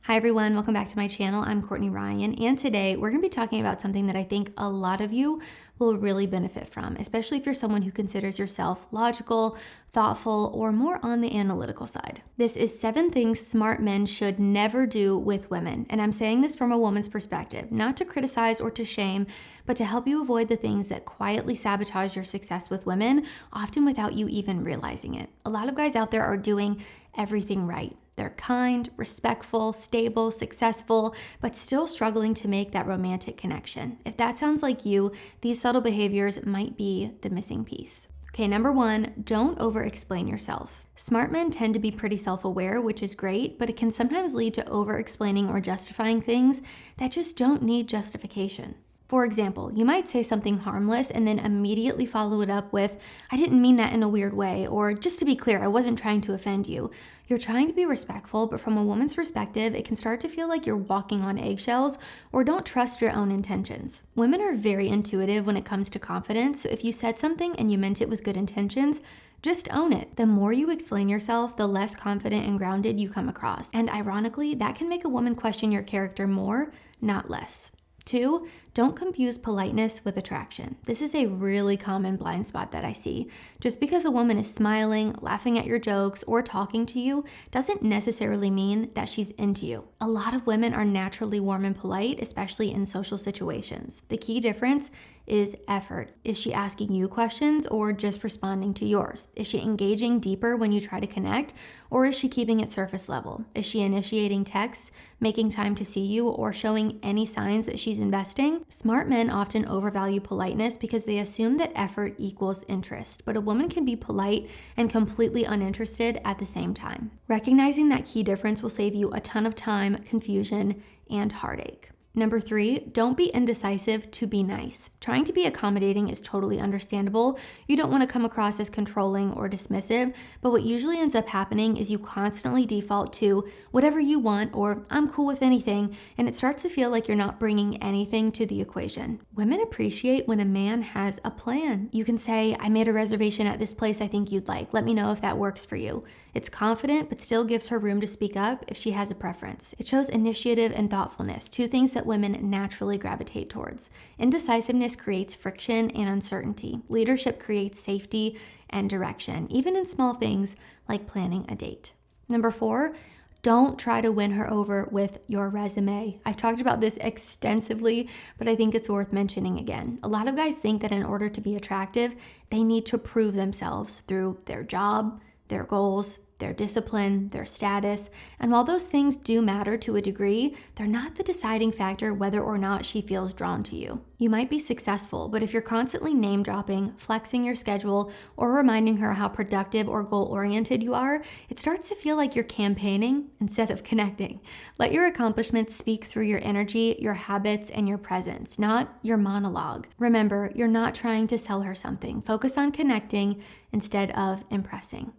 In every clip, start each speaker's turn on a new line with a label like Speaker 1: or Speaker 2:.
Speaker 1: Hi everyone, welcome back to my channel. I'm Courtney Ryan, and today we're going to be talking about something that I think a lot of you will really benefit from, especially if you're someone who considers yourself logical, thoughtful, or more on the analytical side. This is 7 things smart men should never do with women, and I'm saying this from a woman's perspective, not to criticize or to shame, but to help you avoid the things that quietly sabotage your success with women, often without you even realizing it. A lot of guys out there are doing everything right. They're kind, respectful, stable, successful, but still struggling to make that romantic connection. If that sounds like you, these subtle behaviors might be the missing piece. Okay, number 1, don't over-explain yourself. Smart men tend to be pretty self-aware, which is great, but it can sometimes lead to over-explaining or justifying things that just don't need justification. For example, you might say something harmless and then immediately follow it up with, I didn't mean that in a weird way, or just to be clear, I wasn't trying to offend you. You're trying to be respectful, but from a woman's perspective, it can start to feel like you're walking on eggshells or don't trust your own intentions. Women are very intuitive when it comes to confidence, so if you said something and you meant it with good intentions, just own it. The more you explain yourself, the less confident and grounded you come across. And ironically, that can make a woman question your character more, not less. 2, don't confuse politeness with attraction. This is a really common blind spot that I see. Just because a woman is smiling, laughing at your jokes, or talking to you doesn't necessarily mean that she's into you. A lot of women are naturally warm and polite, especially in social situations. The key difference is effort. Is she asking you questions or just responding to yours? Is she engaging deeper when you try to connect, or is she keeping it surface level? Is she initiating texts, making time to see you, or showing any signs that she's investing? Smart men often overvalue politeness because they assume that effort equals interest, but a woman can be polite and completely uninterested at the same time. Recognizing that key difference will save you a ton of time, confusion, and heartache. Number 3, don't be indecisive to be nice. Trying to be accommodating is totally understandable. You don't want to come across as controlling or dismissive, but what usually ends up happening is you constantly default to whatever you want or I'm cool with anything, and it starts to feel like you're not bringing anything to the equation. Women appreciate when a man has a plan. You can say, I made a reservation at this place I think you'd like. Let me know if that works for you. It's confident, but still gives her room to speak up if she has a preference. It shows initiative and thoughtfulness, 2 things that women naturally gravitate towards. Indecisiveness creates friction and uncertainty. Leadership creates safety and direction, even in small things like planning a date. Number 4, don't try to win her over with your resume. I've talked about this extensively, but I think it's worth mentioning again. A lot of guys think that in order to be attractive, they need to prove themselves through their job, their goals, their discipline, their status. And while those things do matter to a degree, they're not the deciding factor whether or not she feels drawn to you. You might be successful, but if you're constantly name dropping, flexing your schedule, or reminding her how productive or goal-oriented you are, it starts to feel like you're campaigning instead of connecting. Let your accomplishments speak through your energy, your habits, and your presence, not your monologue. Remember, you're not trying to sell her something. Focus on connecting instead of impressing.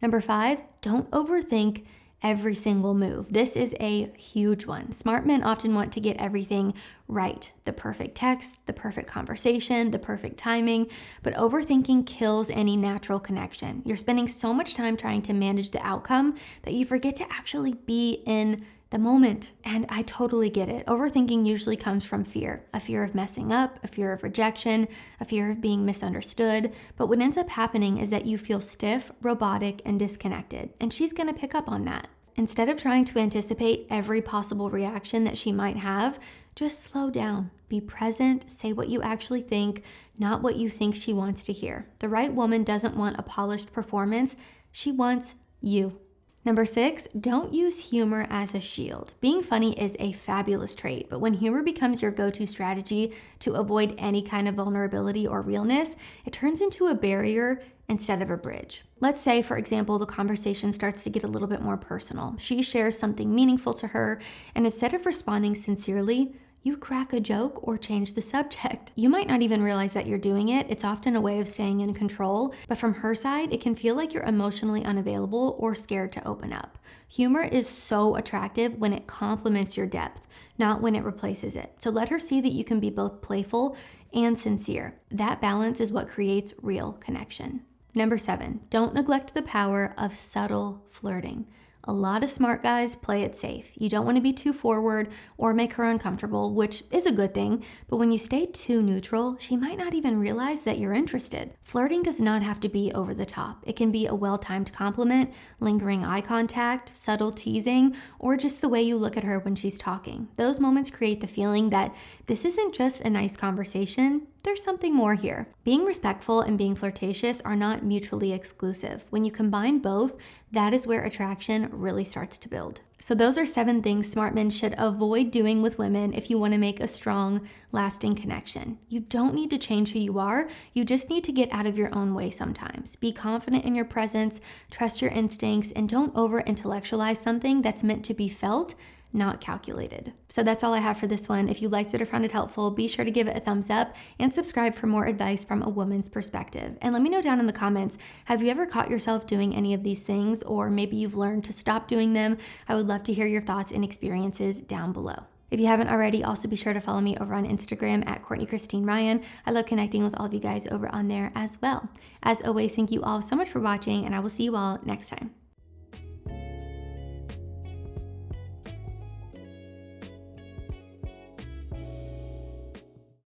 Speaker 1: Number 5, don't overthink every single move. This is a huge one. Smart men often want to get everything right. The perfect text, the perfect conversation, the perfect timing, but overthinking kills any natural connection. You're spending so much time trying to manage the outcome that you forget to actually be in the moment. And I totally get it. Overthinking usually comes from fear, a fear of messing up, a fear of rejection, a fear of being misunderstood. But what ends up happening is that you feel stiff, robotic, and disconnected. And she's going to pick up on that. Instead of trying to anticipate every possible reaction that she might have, just slow down. Be present, say what you actually think, not what you think she wants to hear. The right woman doesn't want a polished performance. She wants you. Number 6, don't use humor as a shield. Being funny is a fabulous trait, but when humor becomes your go-to strategy to avoid any kind of vulnerability or realness, it turns into a barrier instead of a bridge. Let's say, for example, the conversation starts to get a little bit more personal. She shares something meaningful to her, and instead of responding sincerely, you crack a joke or change the subject. You might not even realize that you're doing it. It's often a way of staying in control, but from her side, it can feel like you're emotionally unavailable or scared to open up. Humor is so attractive when it complements your depth, not when it replaces it. So let her see that you can be both playful and sincere. That balance is what creates real connection. Number 7, don't neglect the power of subtle flirting. A lot of smart guys play it safe. You don't want to be too forward or make her uncomfortable, which is a good thing, but when you stay too neutral, she might not even realize that you're interested. Flirting does not have to be over the top. It can be a well-timed compliment, lingering eye contact, subtle teasing, or just the way you look at her when she's talking. Those moments create the feeling that this isn't just a nice conversation, there's something more here. Being respectful and being flirtatious are not mutually exclusive. When you combine both, that is where attraction really starts to build. So those are 7 things smart men should avoid doing with women if you want to make a strong, lasting connection. You don't need to change who you are. You just need to get out of your own way sometimes. Be confident in your presence, trust your instincts, and don't over-intellectualize something that's meant to be felt, not calculated. So that's all I have for this one. If you liked it or found it helpful, be sure to give it a thumbs up and subscribe for more advice from a woman's perspective. And let me know down in the comments, have you ever caught yourself doing any of these things, or maybe you've learned to stop doing them? I would love to hear your thoughts and experiences down below. If you haven't already, also be sure to follow me over on Instagram at Courtney Christine Ryan. I love connecting with all of you guys over on there as well. As always, thank you all so much for watching, and I will see you all next time.